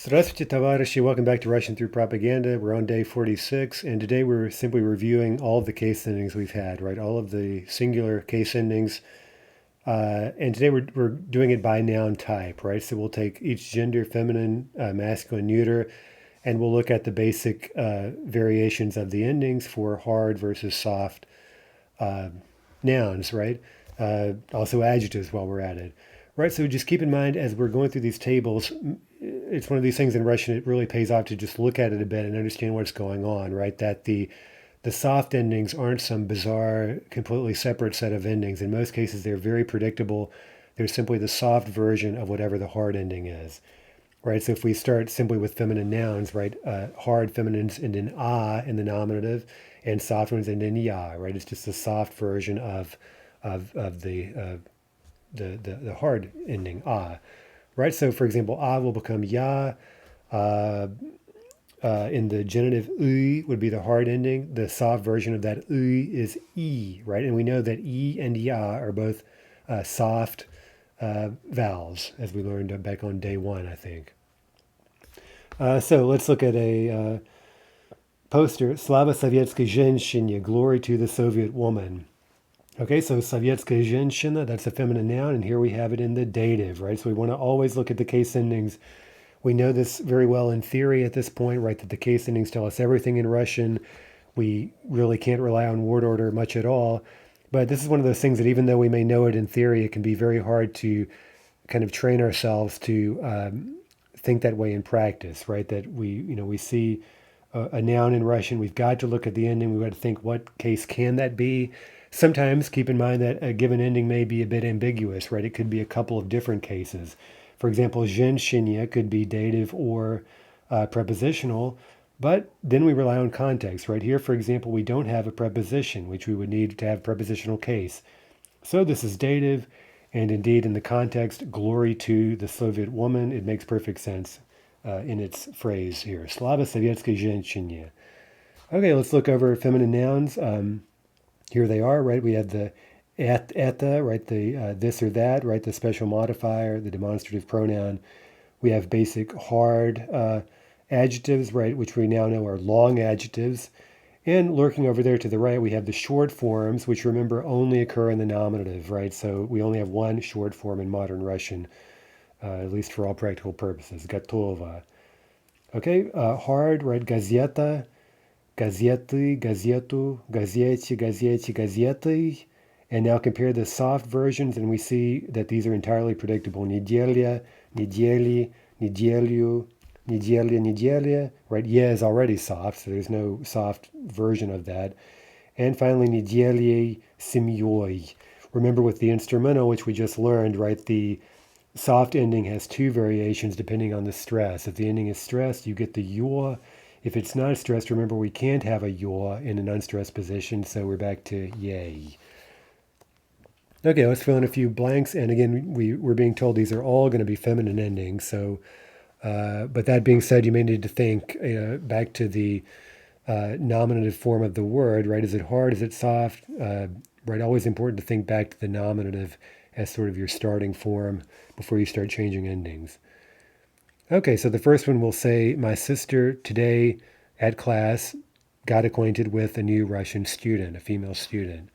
Здравствуйте, товарищи. Welcome back to Russian Through Propaganda. We're on day 46, and today we're simply reviewing all of the case endings we've had, right? All of the singular case endings. And today we're doing it by noun type, right? So we'll take each gender, feminine, masculine, neuter, and we'll look at the basic variations of the endings for hard versus soft nouns, right? Also adjectives while we're at it, right? So just keep in mind as we're going through these tables, it's one of these things in Russian, it really pays off to just look at it a bit and understand what's going on, right? That the soft endings aren't some bizarre, completely separate set of endings. In most cases, they're very predictable. They're simply the soft version of whatever the hard ending is, right? So if we start simply with feminine nouns, right? Hard feminines end in a in the nominative, and soft ones end in ya, right? It's just a soft version of the hard ending a, right? So for example, a will become ya. Uh, in the genitive ui would be the hard ending. The soft version of that ui is e, right? And we know that e and ya are both soft vowels, as we learned back on day one, I think. So let's look at a poster. Slava Sovietsky Zhenshinya, glory to the Soviet woman. Okay, so Sovietskaya Zhenshina, that's a feminine noun, and here we have it in the dative, right? So we want to always look at the case endings. We know this very well in theory at this point, right? That the case endings tell us everything in Russian. We really can't rely on word order much at all. But this is one of those things that even though we may know it in theory, it can be very hard to kind of train ourselves to think that way in practice, right? That we see a noun in Russian, we've got to look at the ending. We've got to think, what case can that be? Sometimes keep in mind that a given ending may be a bit ambiguous, right? It could be a couple of different cases. For example, zhenshinya could be dative or prepositional, but then we rely on context. Right here, for example, we don't have a preposition, which we would need to have prepositional case. So this is dative, and indeed in the context, glory to the Soviet woman, it makes perfect sense in its phrase here. Slava Sovietskaya Zhenshinya. Okay, let's look over feminine nouns. Here they are, right? We have the eta, right? The this or that, right? The special modifier, the demonstrative pronoun. We have basic hard adjectives, right? Which we now know are long adjectives. And lurking over there to the right, we have the short forms, which remember only occur in the nominative, right? So we only have one short form in modern Russian, at least for all practical purposes, Gatova. Okay, hard, right? Gazeta, gazety, gazetu, gazeti, gazeti, gazety. And now compare the soft versions, and we see that these are entirely predictable. Nedelia, nedeli, nedelyu, nedelia, nedelia, right? Yeah is already soft, so there's no soft version of that. And finally, nedelie, semyoi. Remember with the instrumental, which we just learned, right? The soft ending has two variations depending on the stress. If the ending is stressed, you get the yaw. If it's not stressed, remember we can't have a yaw in an unstressed position, so we're back to yay. Okay, let's fill in a few blanks. And again, we're being told these are all going to be feminine endings. So, but that being said, you may need to think back to the nominative form of the word, right? Is it hard? Is it soft? Right, always important to think back to the nominative as sort of your starting form before you start changing endings. Okay, so the first one will say, my sister today at class got acquainted with a new Russian student, a female student.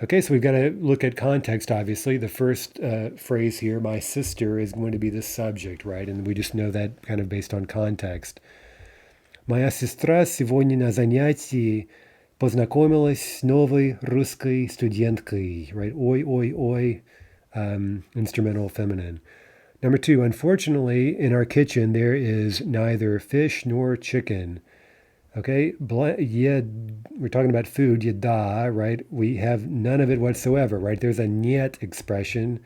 Okay, so we've got to look at context, obviously. The first phrase here, my sister, is going to be the subject, right? And we just know that kind of based on context. Моя сестра сегодня на занятии познакомилась с новой русской студенткой, right? Oi, oi, oi, instrumental feminine. Number two, unfortunately, in our kitchen, there is neither fish nor chicken. Okay, we're talking about food, yeda, right? We have none of it whatsoever, right? There's a niet expression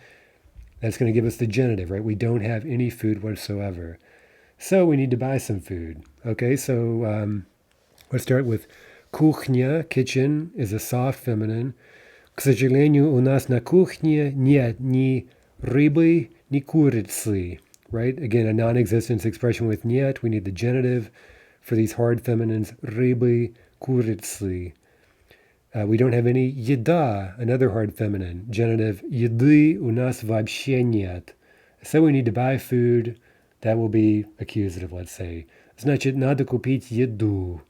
that's going to give us the genitive, right? We don't have any food whatsoever. So we need to buy some food. Okay, so let's start with kuchnia, kitchen, is a soft feminine. К сожалению, у нас на кухне нет ни рыбы, ни курицы, right? Again, a non-existence expression with niet. We need the genitive. For these hard feminines, рыбы, курицы. We don't have any еда, another hard feminine. Genitive, еды у нас вообще нет. So we need to buy food that will be accusative, let's say. Значит, надо купить еду,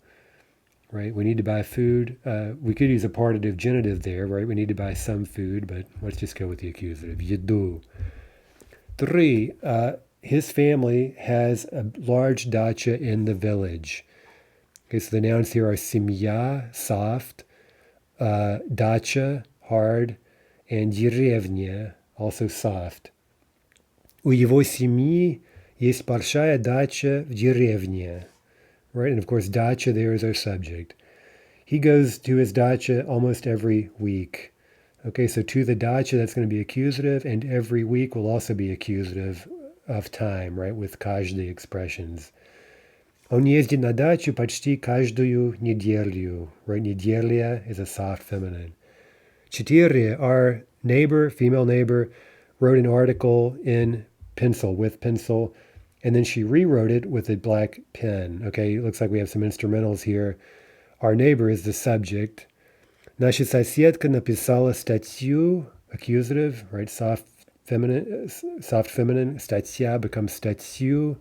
right? We need to buy food. We could use a partitive genitive there, right? We need to buy some food, but let's just go with the accusative. Еду. 3. His family has a large dacha in the village. Okay, so the nouns here are семья, soft, dacha, hard, and деревня, also soft. У его семьи есть большая дача в деревне. Right, and of course, dacha there is our subject. He goes to his dacha almost every week. Okay, so to the dacha, that's going to be accusative, and every week will also be accusative of time, right, with каждый expressions. Он ездит на дачу почти каждую неделю. Right, неделя is a soft feminine. 4, our neighbor, female neighbor, wrote an article in pencil, with pencil, and then she rewrote it with a black pen. Okay, it looks like we have some instrumentals here. Our neighbor is the subject. Наша соседка написала статью, accusative, right, soft feminine, статья becomes статью,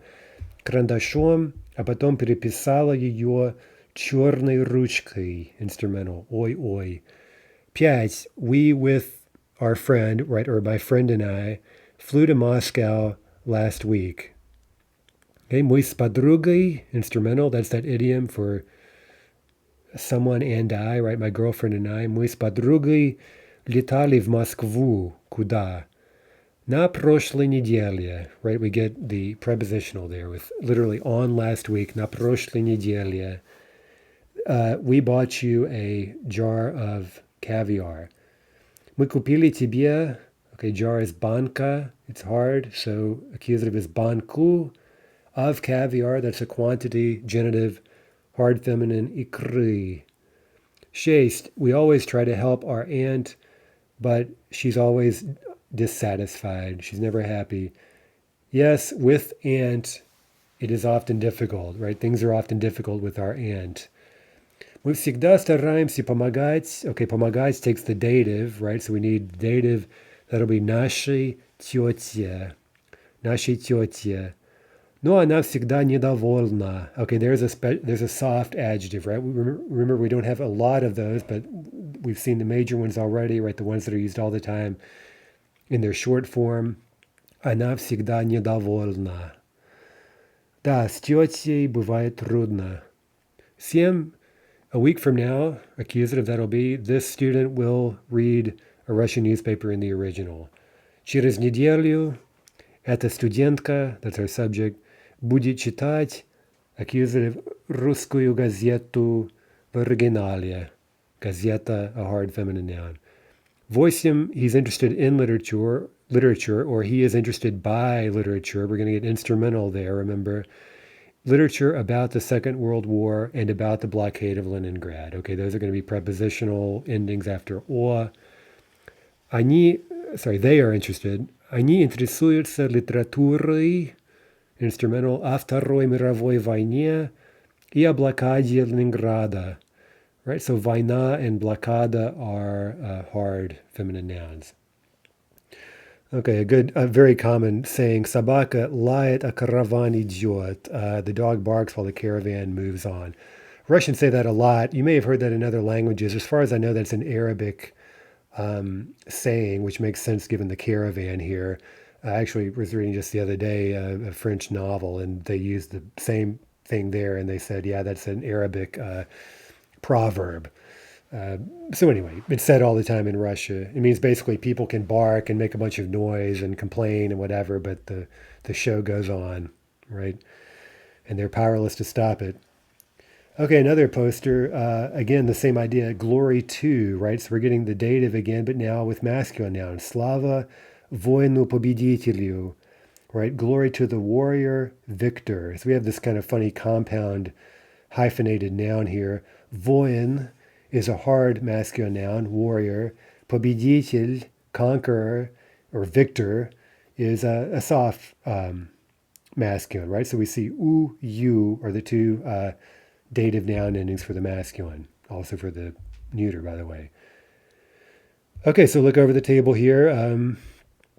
карандашом, а потом переписала ее черной ручкой, instrumental, ой-ой. 5, we with our friend, right, or my friend and I, flew to Moscow last week. Okay, мы с подругой, instrumental, that's that idiom for someone and I, right, my girlfriend and I. Мы с подругой летали в Москву. Куда? На прошлой неделе, right, we get the prepositional there with literally on last week, на прошлой неделе. We bought you a jar of caviar. Мы купили тебе, okay, jar is банка, it's hard, so accusative is банку of caviar, that's a quantity, genitive, hard feminine, икры. 6, we always try to help our aunt, but she's always dissatisfied. She's never happy. Yes, with aunt, it is often difficult, right? Things are often difficult with our aunt. Мы всегда стараемся помогать. Okay, помогать takes the dative, right? So we need dative. That'll be нашей тете. Нашей тете. Но она всегда недовольна. Okay, there's a soft adjective, right? Remember, we don't have a lot of those, but we've seen the major ones already, right? The ones that are used all the time in their short form. Она всегда недовольна. Да, с тетей бывает трудно. 7, a week from now, accusative that'll be, this student will read a Russian newspaper in the original. Через неделю, эта студентка, that's our subject, будет читать, accusative, русскую газету в оригинале. Газета, a hard feminine noun. 8, he's interested in literature, or he is interested by literature. We're going to get instrumental there, remember. Literature about the Second World War and about the blockade of Leningrad. Okay, those are going to be prepositional endings after о. They are interested. Они интересуются литературой, instrumental, о Второй мировой войне и о блокаде Ленинграда. Right, so война and блокада are hard feminine nouns. Okay, a very common saying, собака лает, а караван идет. The dog barks while the caravan moves on. Russians say that a lot. You may have heard that in other languages. As far as I know, that's an Arabic saying, which makes sense given the caravan here. I actually was reading just the other day a French novel, and they used the same thing there, and they said, yeah, that's an Arabic proverb. So anyway, it's said all the time in Russia. It means basically people can bark and make a bunch of noise and complain and whatever, but the show goes on, right? And they're powerless to stop it. Okay, another poster, again, the same idea, glory to, right? So we're getting the dative again, but now with masculine nouns. Slava voinu победителю, right? Glory to the warrior, victor. So we have this kind of funny compound hyphenated noun here. Voin is a hard masculine noun, warrior. Победитель, conqueror, or victor, is a soft masculine, right? So we see u, you are the two dative noun endings for the masculine, also for the neuter, by the way. Okay, so look over the table here.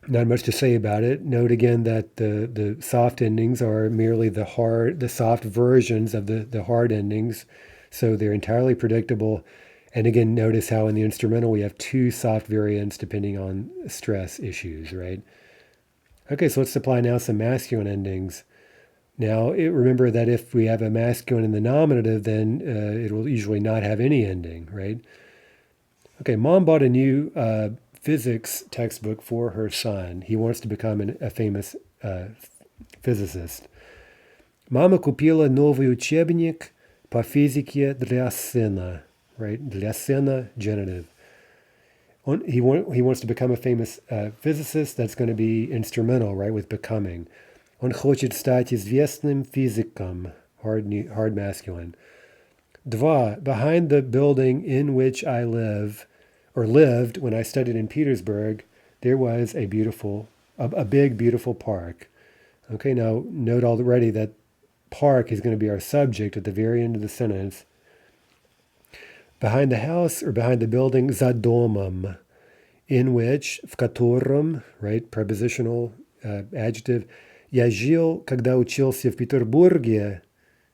Not much to say about it. Note again that the soft endings are merely the soft versions of the hard endings. So they're entirely predictable. And again, notice how in the instrumental we have two soft variants depending on stress issues, right? Okay, so let's apply now some masculine endings. Now, remember that if we have a masculine in the nominative, then it will usually not have any ending, right? Okay, mom bought a new physics textbook for her son. He wants to become a famous physicist. Мама купила новый учебник по физике для сына, right? Для сына, genitive. He wants to become a famous physicist. That's going to be instrumental, right, with becoming. Он хочет стать известным физиком, hard masculine. Dva, behind the building in which I live, or lived when I studied in Petersburg, there was a big, beautiful park. Okay, now note already that park is going to be our subject at the very end of the sentence. Behind the house or behind the building, за домом, in which, в котором, right, prepositional adjective, я жил, когда учился в Петербурге,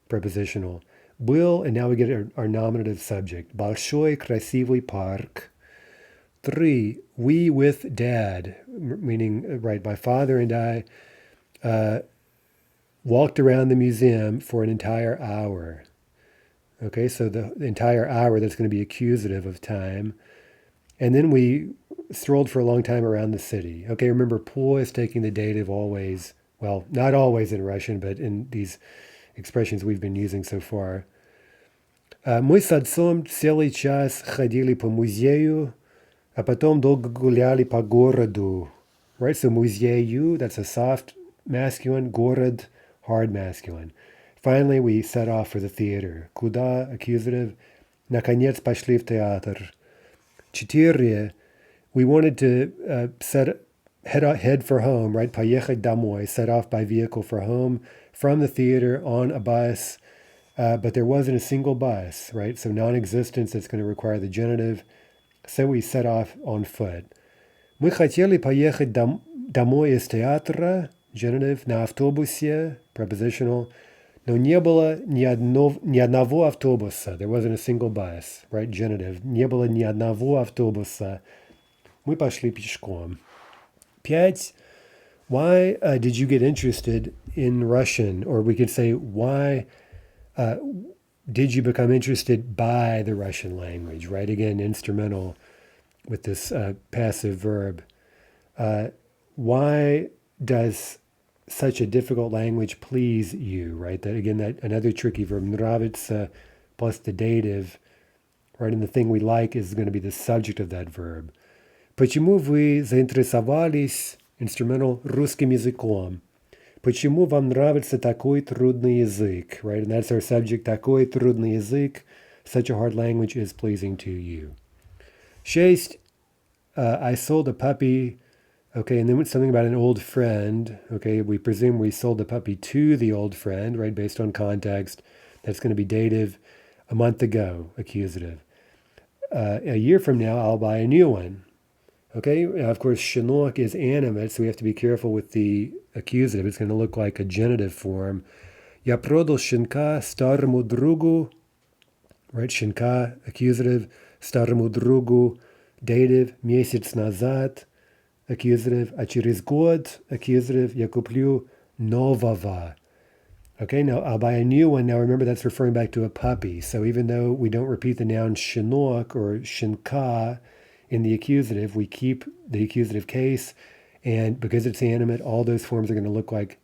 prepositional, был, and now we get our nominative subject, большой красивый парк. 3, we with dad, meaning, right, my father and I walked around the museum for an entire hour. Okay, so the entire hour, that's going to be accusative of time. And then we strolled for a long time around the city. Okay, remember, po is taking the dative always. Well, not always in Russian, but in these expressions we've been using so far. Мы с отцом целый час ходили по музею, а потом долго гуляли по городу. Right, so музею, that's a soft masculine, город, hard masculine. Finally, we set off for the theater. Куда, accusative. Наконец пошли в театр. 4, we wanted to head for home, right? Поехать домой, set off by vehicle for home from the theater on a bus, but there wasn't a single bus, right? So non-existence, it's going to require the genitive. So we set off on foot. Мы хотели поехать домой из театра, genitive, на автобусе, prepositional, но не было ни одного автобуса. There wasn't a single bus, right? Genitive. Не было ни одного автобуса. Мы пошли пешком. 5, why did you get interested in Russian? Or we could say, why did you become interested by the Russian language, right? Again, instrumental with this passive verb. Why does such a difficult language please you, right? That again, that another tricky verb, nravится plus the dative, right? And the thing we like is going to be the subject of that verb. Почему вы заинтересовались, instrumental, русским языком? Почему вам нравится такой трудный язык, right? And that's our subject, такой трудный язык, such a hard language is pleasing to you. 6, I sold a puppy. Okay, and then something about an old friend. Okay, we presume we sold the puppy to the old friend, right, based on context. That's going to be dative. A month ago, accusative. A year from now, I'll buy a new one. Okay, of course, щенок is animate, so we have to be careful with the accusative. It's going to look like a genitive form. Я продал щенка старому другу. Right, щенка, accusative, старому другу, dative, месяц назад, accusative, а через год, accusative, я куплю нового. Okay, now I'll buy a new one. Now remember, that's referring back to a puppy. So even though we don't repeat the noun щенок or щенка in the accusative, we keep the accusative case. And because it's animate, all those forms are going to look like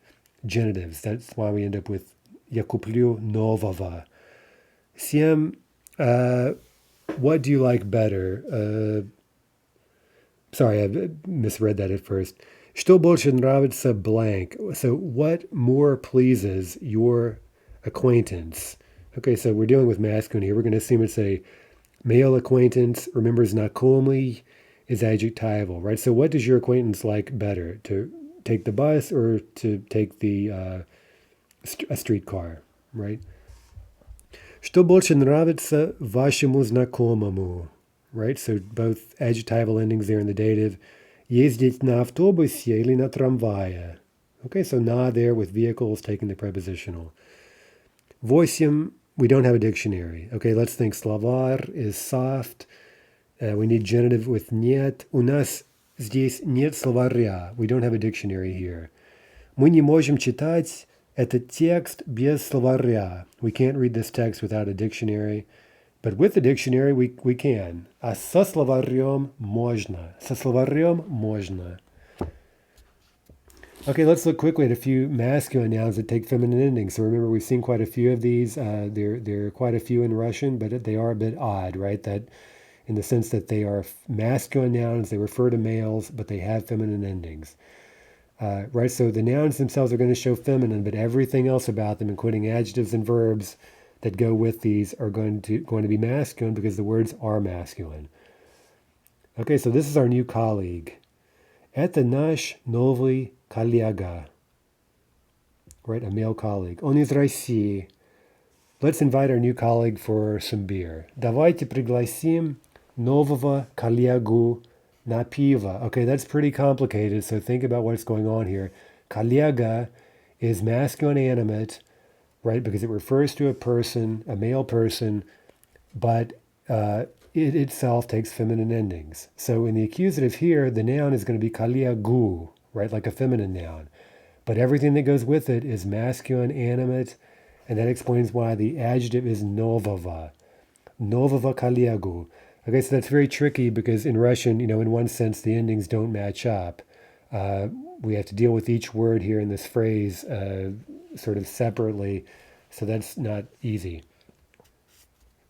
genitives. That's why we end up with я куплю нового. 7, what do you like better? Sorry, I misread that at first. Что больше нравится blank? So what more pleases your acquaintance? Okay, so we're dealing with masculine here. We're going to assume it's a male acquaintance. Remember, знакомый is adjectival, right? So what does your acquaintance like better? To take the bus or to take a streetcar, right? Что больше нравится вашему знакомому? Right, so both adjectival endings there in the dative. Ездить на автобусе или на трамвае. Okay, so na there with vehicles taking the prepositional. Восемь, we don't have a dictionary. Okay, let's think. Словарь is soft. We need genitive with нет. У нас здесь нет словаря. We don't have a dictionary here. Мы не можем читать этот текст без словаря. We can't read this text without a dictionary. But with the dictionary, we can. А со словарем можно. Со словарем можно. Okay, let's look quickly at a few masculine nouns that take feminine endings. So remember, we've seen quite a few of these. There are quite a few in Russian, but they are a bit odd, right? That in the sense that they are masculine nouns, they refer to males, but they have feminine endings. Right, so the nouns themselves are going to show feminine, but everything else about them, including adjectives and verbs that go with these, are going to be masculine because the words are masculine. Okay, so this is our new colleague. Это наш новый коллега. Right, a male colleague. Он из России. Let's invite our new colleague for some beer. Давайте пригласим нового коллегу на пиво. Okay, that's pretty complicated, so think about what's going on here. Коллега is masculine animate, right, because it refers to a person, a male person, but it itself takes feminine endings. So in the accusative here, the noun is going to be коллегу, right, like a feminine noun. But everything that goes with it is masculine animate, and that explains why the adjective is нового. Нового коллегу. Okay, so that's very tricky because in Russian, in one sense, the endings don't match up. We have to deal with each word here in this phrase sort of separately, so that's not easy.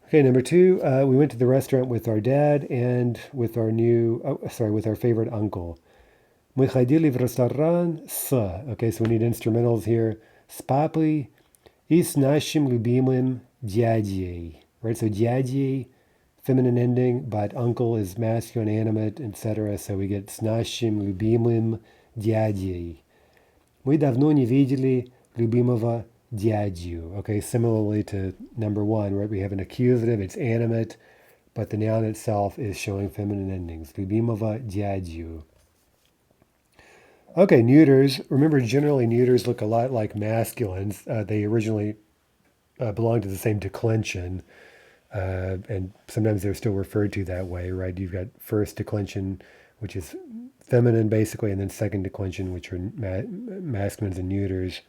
Okay, number two, we went to the restaurant with our dad and with our with our favorite uncle. Мы ходили в ресторан с, okay, so we need instrumentals here, с папой и с нашим любимым дядей. Right, so дядей, feminine ending, but uncle is masculine animate, etc. So we get с нашим любимым дядей. Мы давно не видели любимого дядю. Okay, similarly to number one, right? We have an accusative, it's animate, but the noun itself is showing feminine endings. Любимого дядю. Okay, neuters. Remember, generally neuters look a lot like masculines. They originally belong to the same declension. And sometimes they're still referred to that way, right? You've got first declension, which is feminine basically, and then second declension, which are masculines and neuters.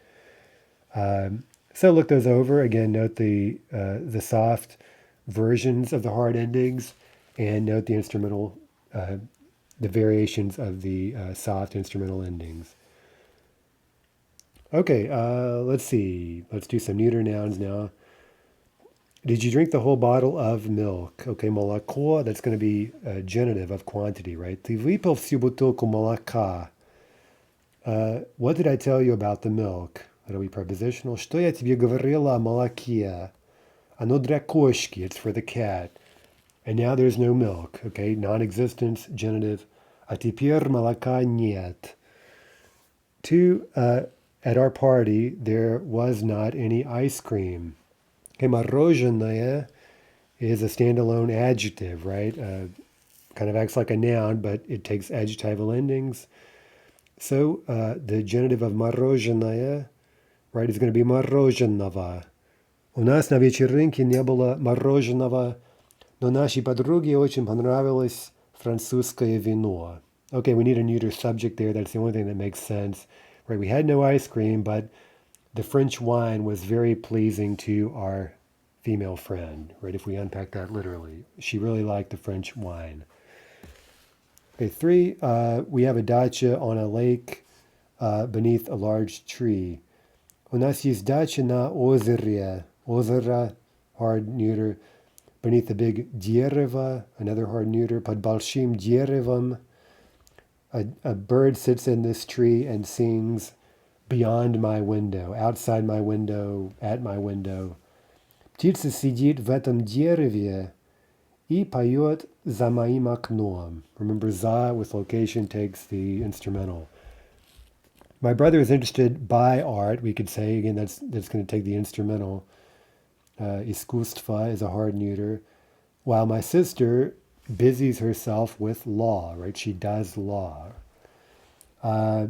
So look those over. Again, note the soft versions of the hard endings, and note the instrumental, the variations of the soft instrumental endings. Okay, let's see. Let's do some neuter nouns now. Did you drink the whole bottle of milk? Okay, молоко, that's going to be a genitive of quantity, right? Ты выпил всю бутылку молока. What did I tell you about the milk? That'll be prepositional. Что я тебе говорила о молоке? Оно для кошки, it's for the cat. And now there's no milk, okay? Non-existence, genitive. А теперь молока нет. Two, at our party, there was not any ice cream. Okay, мороженое is a standalone adjective, right? Kind of acts like a noun, but it takes adjectival endings. So the genitive of мороженое, right, is going to be мороженого. У нас на вечеринке не было мороженого, но нашей подруге очень понравилось французское вино. Okay, we need a neuter subject there. That's the only thing that makes sense. Right, we had no ice cream, but the French wine was very pleasing to our female friend, right? If we unpack that literally, she really liked the French wine. Okay, three, we have a dacha on a lake beneath a large tree. У нас есть дача на озере. Озеро, hard neuter. Beneath the big дерево, another hard neuter. Под большим деревом. A bird sits in this tree and sings beyond my window, outside my window, at my window. Птица сидит в этом дереве и поет за моим окном. Remember, za with location takes the instrumental. My brother is interested by art, we could say. Again, that's going to take the instrumental. Искусство is a hard neuter. While my sister busies herself with law, right? She does law. Uh,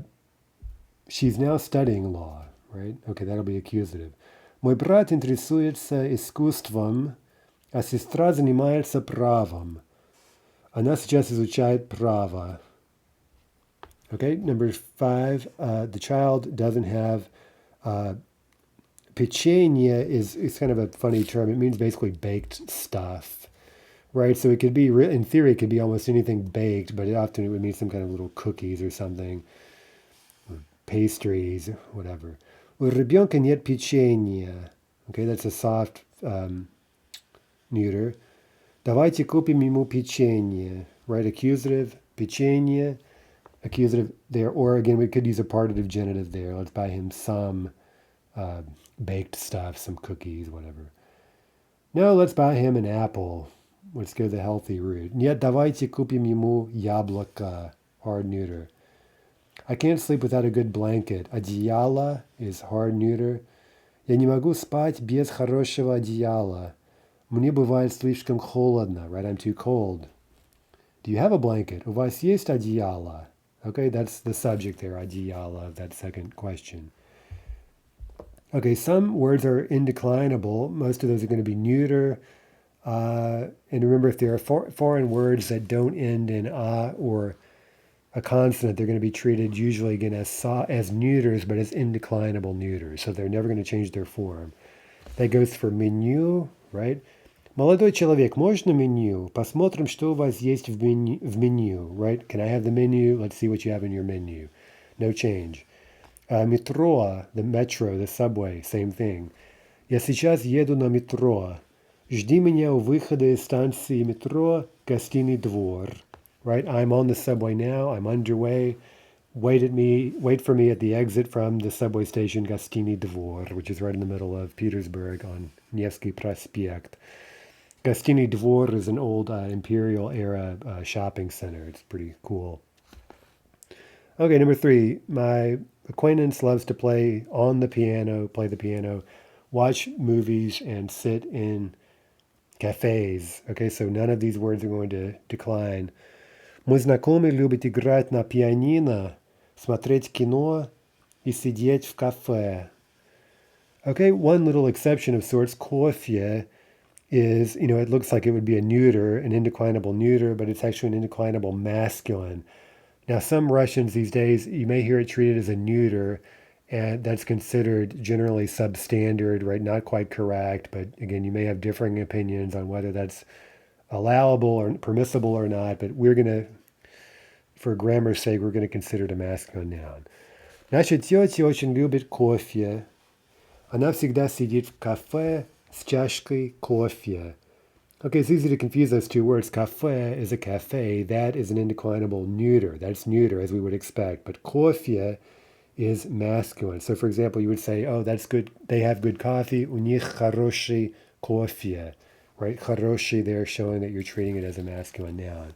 she's now studying law, right? Okay, that'll be accusative. Мой брат интересуется искусством, а сестра занимается правом. Она сейчас изучает право. Okay, number 5, the child doesn't have pechenye is kind of a funny term. It means basically baked stuff, right? So it could be, in theory, it could be almost anything baked, but often it would mean some kind of little cookies or something, or pastries, whatever. У ребенка нет печенья. Okay, that's a soft neuter. Давайте купим ему печенье, right? Accusative, печенье, accusative there, or again, we could use a partitive genitive there. Let's buy him some baked stuff, some cookies, whatever. No, let's buy him an apple. Let's go the healthy route. Нет, давайте купим ему яблоко, hard neuter. I can't sleep without a good blanket. Одеяло is hard neuter. Я не могу спать без хорошего одеяла. Мне бывает слишком холодно, right? I'm too cold. Do you have a blanket? У вас есть одеяло? Okay, that's the subject there, одеяло, of that second question. Okay, some words are indeclinable. Most of those are going to be neuter. And remember, if there are foreign words that don't end in a or a consonant, they're going to be treated usually again as neuters, but as indeclinable neuters. So they're never going to change their form. That goes for menu, right? Молодой человек, можно меню? Посмотрим, что у вас есть в меню, right? Can I have the menu? Let's see what you have in your menu. No change. Метро, the metro, the subway, same thing. Я сейчас еду на метро. Жди меня у выхода из станции метро Гостиный двор. Right? I'm on the subway now. I'm underway. Wait for me at the exit from the subway station Гостиный двор, which is right in the middle of Petersburg on Nevsky Prospect. Gostiny Dvor is an old imperial era shopping center. It's pretty cool. Okay, number 3. My acquaintance loves to play the piano, watch movies, and sit in cafes. Okay, so none of these words are going to decline. Мой знакомый любит играть на пианино, смотреть кино и сидеть в кафе. Okay, one little exception of sorts, кофе, is, it looks like it would be a neuter, an indeclinable neuter, but it's actually an indeclinable masculine. Now, some Russians these days, you may hear it treated as a neuter, and that's considered generally substandard, right? Not quite correct, but again, you may have differing opinions on whether that's allowable or permissible or not, but we're going to, for grammar's sake, we're going to consider it a masculine noun. Наша тетя очень любит кофе. Она всегда сидит в кафе с чашкой кофе. Okay, it's easy to confuse those two words. Café is a cafe. That is an indeclinable neuter. That's neuter, as we would expect. But кофе is masculine. So, for example, you would say, oh, that's good. They have good coffee. У них хороший кофе. Right? Хороший there, showing that you're treating it as a masculine noun.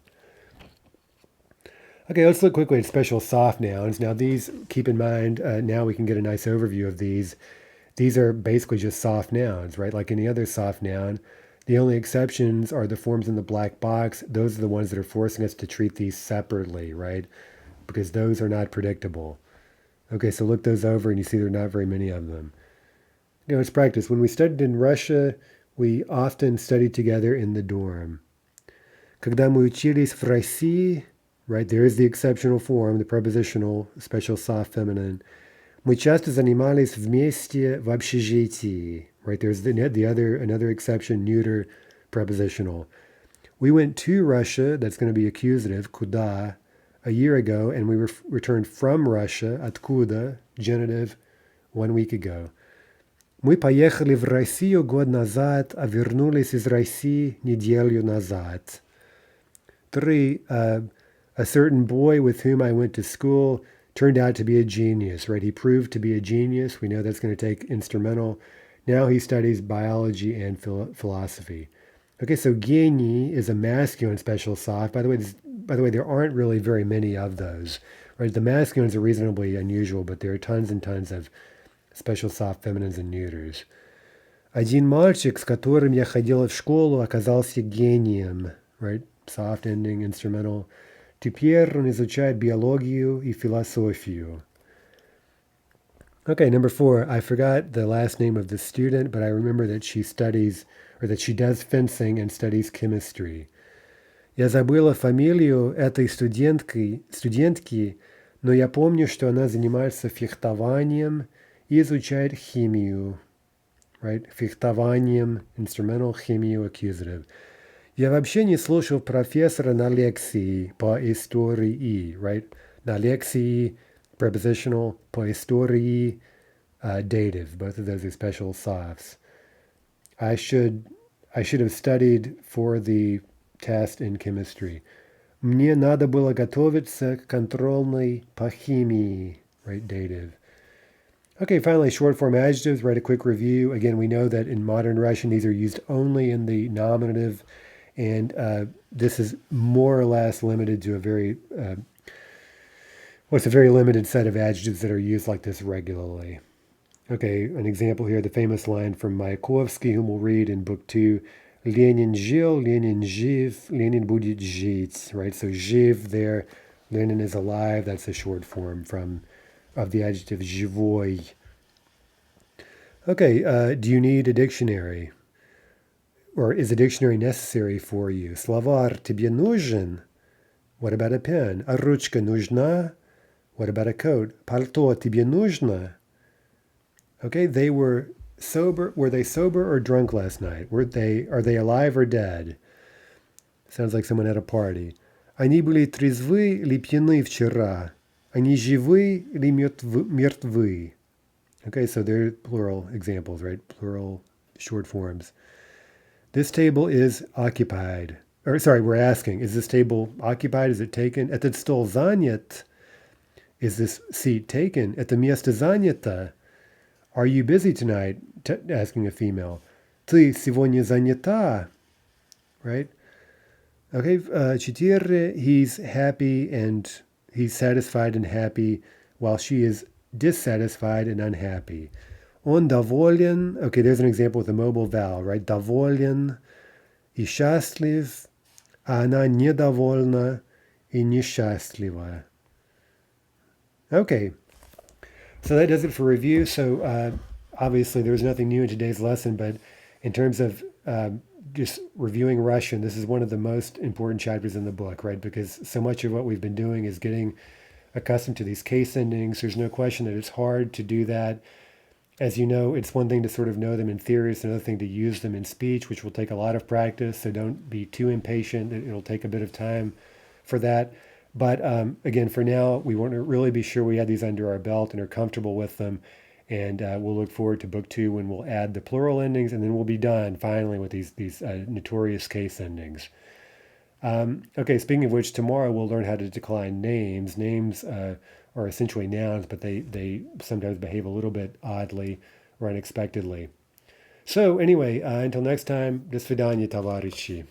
Okay, let's look quickly at special soft nouns. Now, these, keep in mind, now we can get a nice overview of these. These are basically just soft nouns, right? Like any other soft noun. The only exceptions are the forms in the black box. Those are the ones that are forcing us to treat these separately, right? Because those are not predictable. Okay, so look those over and you see there are not very many of them. Let's practice. When we studied in Russia, we often studied together in the dorm. Когда мы учились в России, right, there is the exceptional form, the prepositional, special soft feminine. Мы часто занимались вместе в общежитии. Right, there's another exception, neuter, prepositional. We went to Russia, that's going to be accusative, куда, a year ago, and we returned from Russia, откуда, genitive, 1 week ago. Мы поехали в Россию год назад, а вернулись из России неделю назад. 3. A certain boy with whom I went to school turned out to be a genius, right? He proved to be a genius. We know that's going to take instrumental. Now he studies biology and philosophy. Okay, so гений is a masculine special soft. By the way, there aren't really very many of those, right? The masculines are reasonably unusual, but there are tons and tons of special soft feminines and neuters. Один мальчик, с которым я ходила в школу, оказался гением, right? Soft ending, instrumental. Теперь он изучает биологию и философию. Okay, number 4. I forgot the last name of the student, but I remember that she studies, or that she does fencing and studies chemistry. Я забыла фамилию этой студентки, но я помню, что она занимается фехтованием и изучает химию. Right? Фехтованием, instrumental, химию, accusative. Я вообще не слушал профессора на лекции по истории, right? На лекции, prepositional, по истории, dative. Both of those are special softs. I should have studied for the test in chemistry. Мне надо было готовиться к контрольной по химии, right? Dative. Okay, finally, short form adjectives, write a quick review. Again, we know that in modern Russian, these are used only in the nominative, and this is more or less limited to a very limited set of adjectives that are used like this regularly. Okay, an example here, the famous line from Mayakovsky, whom we'll read in Book 2, Lenin жил, Lenin жив, Lenin будет жить, right? So жив there, Lenin is alive, that's a short form of the adjective живой. Okay, do you need a dictionary? Or is a dictionary necessary for you? Словарь тебе нужен? What about a pen? А ручка нужна? What about a coat? Пальто тебе нужно? Okay, they were sober. Were they sober or drunk last night? Are they alive or dead? Sounds like someone at a party. Они были трезвы или пьяны вчера? Они живы или мертвы? Okay, so they're plural examples, right? Plural short forms. This table is occupied. Or sorry, we're asking, is this table occupied? Is it taken? Этот стол занят. Is this seat taken? Это место занято. Are you busy tonight? Asking a female. Ты сегодня занята? Right? Okay, 4, he's happy and he's satisfied and happy, while she is dissatisfied and unhappy. Он доволен. Okay, there's an example with a mobile vowel, right? Доволен и счастлив, а она недовольна и несчастлива. Okay, so that does it for review. So obviously there was nothing new in today's lesson, but in terms of just reviewing Russian, this is one of the most important chapters in the book, right? Because so much of what we've been doing is getting accustomed to these case endings. There's no question that it's hard to do that. As you know, it's one thing to sort of know them in theory. It's another thing to use them in speech, which will take a lot of practice. So don't be too impatient. It'll take a bit of time for that. But again, for now, we want to really be sure we have these under our belt and are comfortable with them. And we'll look forward to Book 2 when we'll add the plural endings, and then we'll be done finally with these notorious case endings. Okay, speaking of which, tomorrow we'll learn how to decline names. Names are essentially nouns, but they sometimes behave a little bit oddly or unexpectedly. So anyway, until next time, до свидания, товарищи.